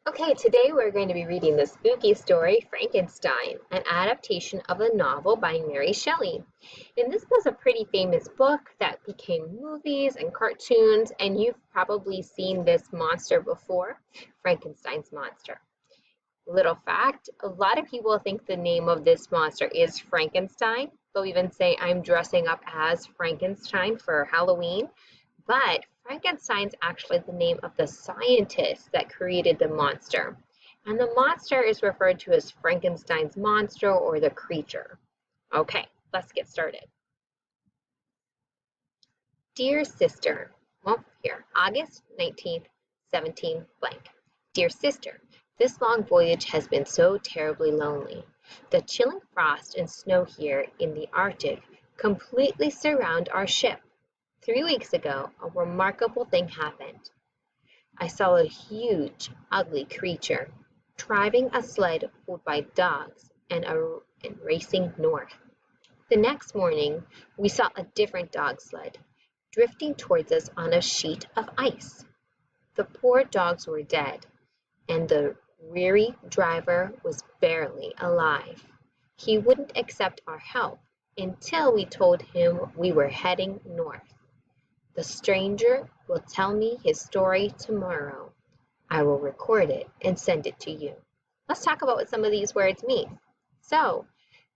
Okay, today we're going to be reading the spooky story Frankenstein, an adaptation of a novel by Mary Shelley. And this was a pretty famous book that became movies and cartoons, and you've probably seen this monster before, Frankenstein's monster. Little fact, a lot of people think the name of this monster is Frankenstein. They'll even say, I'm dressing up as Frankenstein for Halloween. But Frankenstein's actually the name of the scientist that created the monster. And the monster is referred to as Frankenstein's monster or the creature. Okay, let's get started. Dear sister, here, August 19th, 17 blank. Dear sister, this long voyage has been so terribly lonely. The chilling frost and snow here in the Arctic completely surround our ship. 3 weeks ago, a remarkable thing happened. I saw a huge, ugly creature driving a sled pulled by dogs and racing north. The next morning, we saw a different dog sled drifting towards us on a sheet of ice. The poor dogs were dead, and the weary driver was barely alive. He wouldn't accept our help until we told him we were heading north. The stranger will tell me his story tomorrow. I will record it and send it to you. Let's talk about what some of these words mean. So,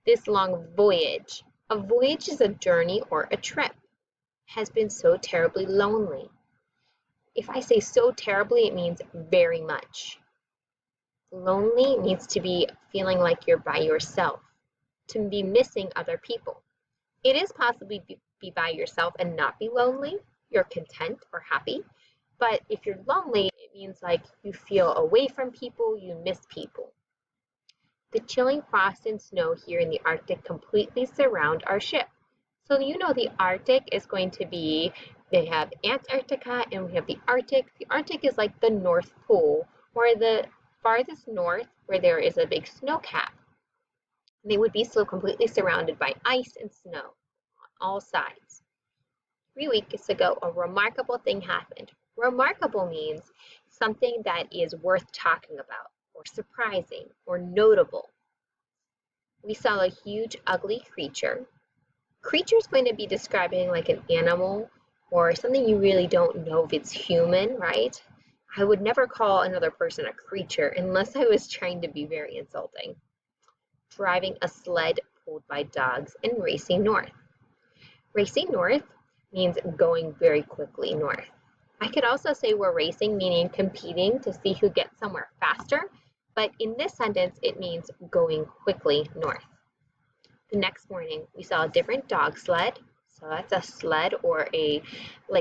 this long voyage. A voyage is a journey or a trip. Has been so terribly lonely. If I say so terribly, it means very much. Lonely means to be feeling like you're by yourself, to be missing other people. It is possibly be by yourself and not be lonely. You're content or happy. But if you're lonely, it means like you feel away from people, you miss people. The chilling frost and snow here in the Arctic completely surround our ship. So you know the Arctic is going to be, they have Antarctica and we have the Arctic. The Arctic is like the North Pole or the farthest north where there is a big snow cap. They would be so completely surrounded by ice and snow on all sides. 3 weeks ago, a remarkable thing happened. Remarkable means something that is worth talking about, or surprising, or notable. We saw a huge, ugly creature. Creature is going to be describing like an animal or something you really don't know if it's human, right? I would never call another person a creature unless I was trying to be very insulting. Driving a sled pulled by dogs and racing north. Racing north means going very quickly north. I could also say we're racing, meaning competing to see who gets somewhere faster, but in this sentence, it means going quickly north. The next morning, we saw a different dog sled. So that's a sled or a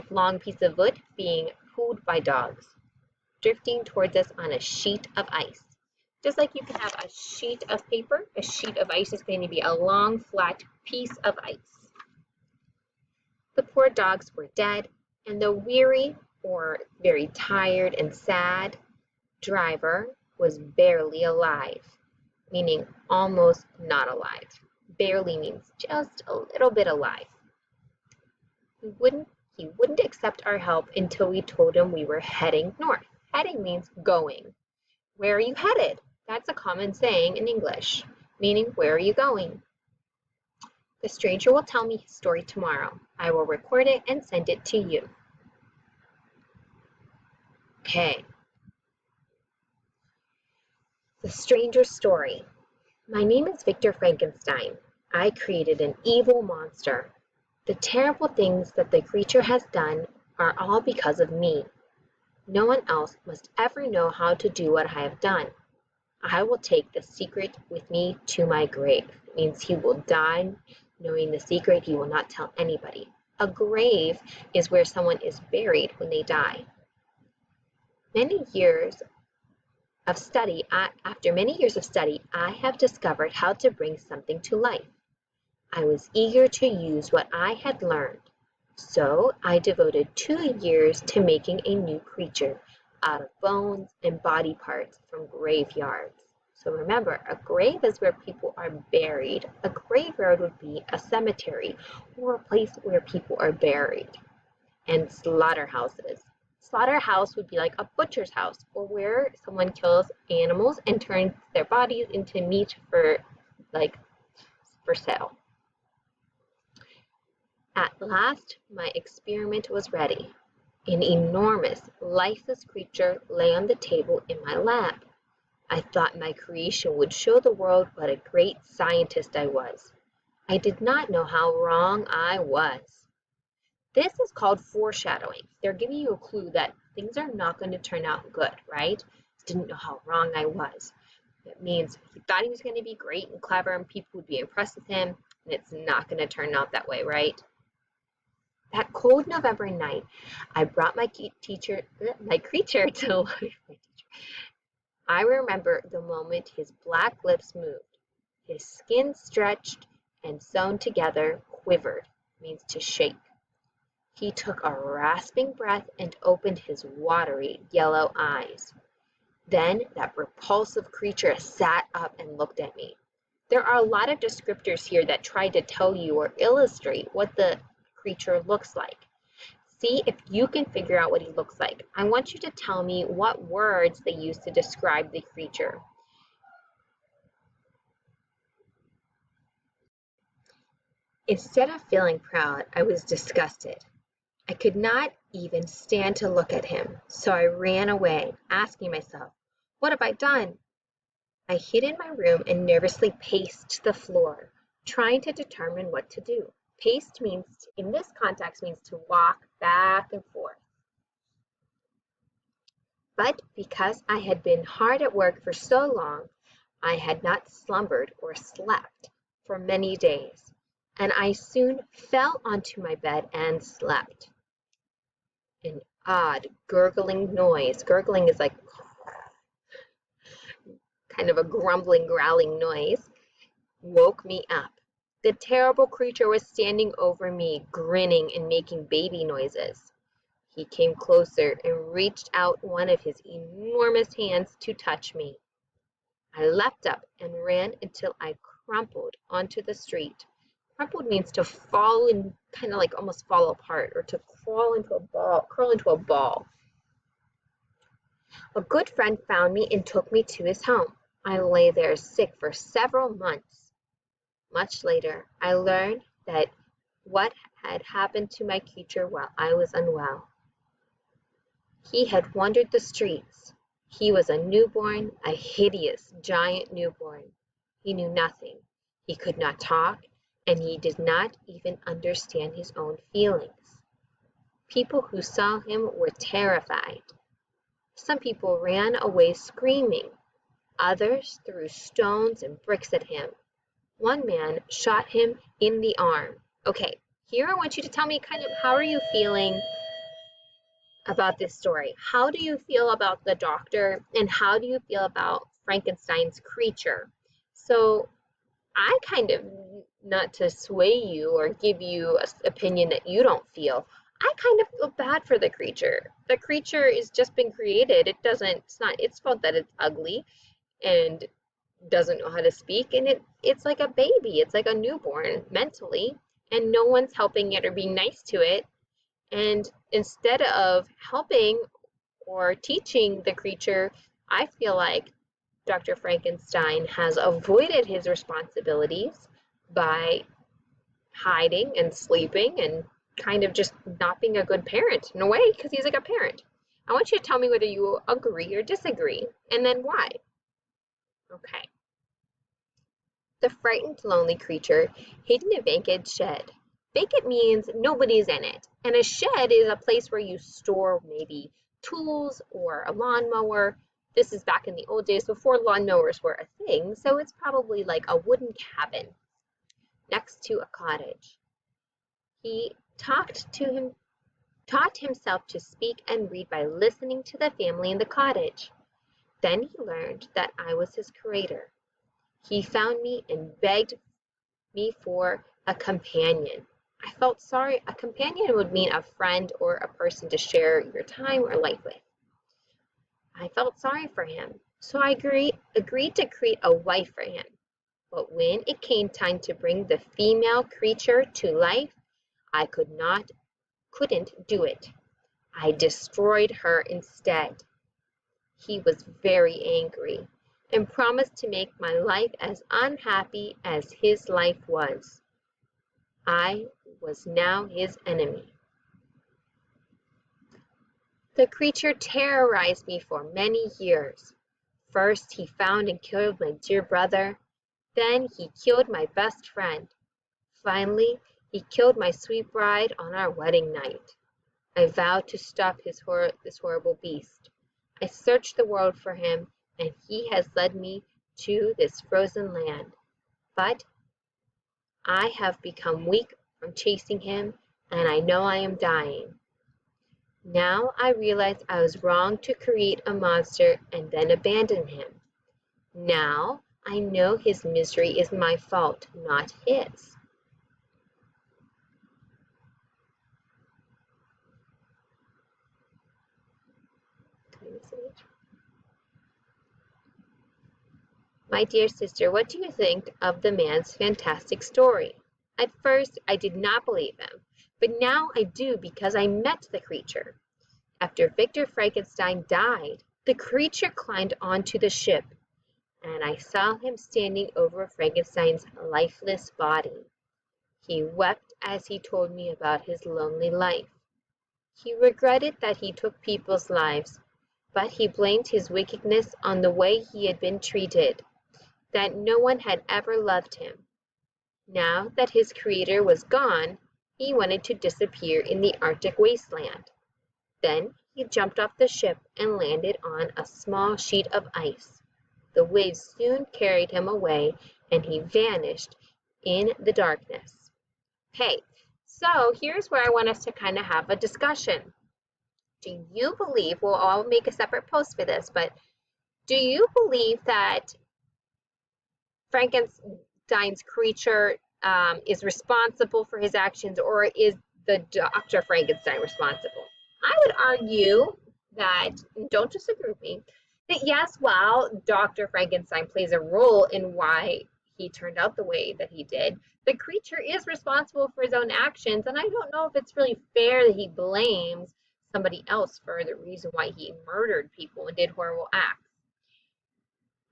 long piece of wood being pulled by dogs, drifting towards us on a sheet of ice. Just like you can have a sheet of paper, a sheet of ice is going to be a long, flat piece of ice. The poor dogs were dead, and the weary or very tired and sad driver was barely alive, meaning almost not alive. Barely means just a little bit alive. He wouldn't accept our help until we told him we were heading north. Heading means going. Where are you headed? That's a common saying in English, meaning where are you going? The stranger will tell me his story tomorrow. I will record it and send it to you. Okay. The stranger's story. My name is Victor Frankenstein. I created an evil monster. The terrible things that the creature has done are all because of me. No one else must ever know how to do what I have done. I will take the secret with me to my grave. It means he will die knowing the secret. He will not tell anybody. A grave is where someone is buried when they die. After many years of study, I have discovered how to bring something to life. I was eager to use what I had learned, so I devoted 2 years to making a new creature out of bones and body parts from graveyards. So remember, a grave is where people are buried. A graveyard would be a cemetery or a place where people are buried. And slaughterhouses. Slaughterhouse would be like a butcher's house, or where someone kills animals and turns their bodies into meat like for sale. At last my experiment was ready. An enormous, lifeless creature lay on the table in my lap. I thought my creation would show the world what a great scientist I was. I did not know how wrong I was. This is called foreshadowing. They're giving you a clue that things are not going to turn out good, right? Didn't know how wrong I was. It means he thought he was going to be great and clever and people would be impressed with him, and it's not going to turn out that way, right? That cold November night, I brought my creature to life. I remember the moment his black lips moved. His skin stretched and sewn together, quivered, means to shake. He took a rasping breath and opened his watery yellow eyes. Then that repulsive creature sat up and looked at me. There are a lot of descriptors here that try to tell you or illustrate what the creature looks like. See if you can figure out what he looks like. I want you to tell me what words they use to describe the creature. Instead of feeling proud, I was disgusted. I could not even stand to look at him, so I ran away, asking myself, what have I done? I hid in my room and nervously paced the floor, trying to determine what to do. Paced means, in this context, means to walk back and forth. But because I had been hard at work for so long, I had not slumbered or slept for many days, and I soon fell onto my bed and slept. An odd gurgling noise. Gurgling is like kind of a grumbling, growling noise. Woke me up. The terrible creature was standing over me, grinning and making baby noises. He came closer and reached out one of his enormous hands to touch me. I leapt up and ran until I crumpled onto the street. Crumpled means to fall and kind of like almost fall apart, or to curl into a ball. A good friend found me and took me to his home. I lay there sick for several months. Much later, I learned that what had happened to my creature while I was unwell. He had wandered the streets. He was a newborn, a hideous, giant newborn. He knew nothing. He could not talk, and he did not even understand his own feelings. People who saw him were terrified. Some people ran away screaming. Others threw stones and bricks at him. One man shot him in the arm. Okay, here I want you to tell me kind of how are you feeling about this story? How do you feel about the doctor, and how do you feel about Frankenstein's creature? So I kind of, not to sway you or give you an opinion that you don't feel, I kind of feel bad for the creature. The creature has just been created. It's not its fault that it's ugly and doesn't know how to speak, and it's like a baby. It's like a newborn mentally, and no one's helping it or being nice to it. And instead of helping or teaching the creature, I feel like Dr. Frankenstein has avoided his responsibilities by hiding and sleeping and kind of just not being a good parent in a way, because he's like a parent. I want you to tell me whether you agree or disagree, and then why. Okay. The frightened, lonely creature hid in a vacant shed. Vacant means nobody's in it, and a shed is a place where you store maybe tools or a lawnmower. This is back in the old days before lawnmowers were a thing, so it's probably like a wooden cabin next to a cottage. He taught himself to speak and read by listening to the family in the cottage. Then he learned that I was his creator. He found me and begged me for a companion. I felt sorry. A companion would mean a friend or a person to share your time or life with. I felt sorry for him, so I agreed to create a wife for him. But when it came time to bring the female creature to life, I couldn't do it. I destroyed her instead. He was very angry and promised to make my life as unhappy as his life was. I was now his enemy. The creature terrorized me for many years. First he found and killed my dear brother. Then he killed my best friend. Finally, he killed my sweet bride on our wedding night. I vowed to stop this horrible beast. I searched the world for him, and he has led me to this frozen land. But I have become weak from chasing him, and I know I am dying. Now I realize I was wrong to create a monster and then abandon him. Now I know his misery is my fault, not his. My dear sister, what do you think of the man's fantastic story? At first, I did not believe him, but now I do because I met the creature. After Victor Frankenstein died, the creature climbed onto the ship, and I saw him standing over Frankenstein's lifeless body. He wept as he told me about his lonely life. He regretted that he took people's lives, but he blamed his wickedness on the way he had been treated, that no one had ever loved him. Now that his creator was gone, he wanted to disappear in the Arctic wasteland. Then he jumped off the ship and landed on a small sheet of ice. The waves soon carried him away, and he vanished in the darkness. Okay, so here's where I want us to kind of have a discussion. Do you believe, well, I'll make a separate post for this, but do you believe that Frankenstein's creature is responsible for his actions, or is the Dr. Frankenstein responsible? I would argue that, don't disagree with me, that yes, while Dr. Frankenstein plays a role in why he turned out the way that he did, the creature is responsible for his own actions, and I don't know if it's really fair that he blames somebody else for the reason why he murdered people and did horrible acts.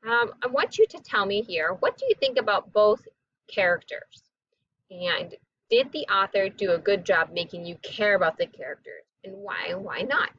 I want you to tell me here, what do you think about both characters? And did the author do a good job making you care about the characters? And why not?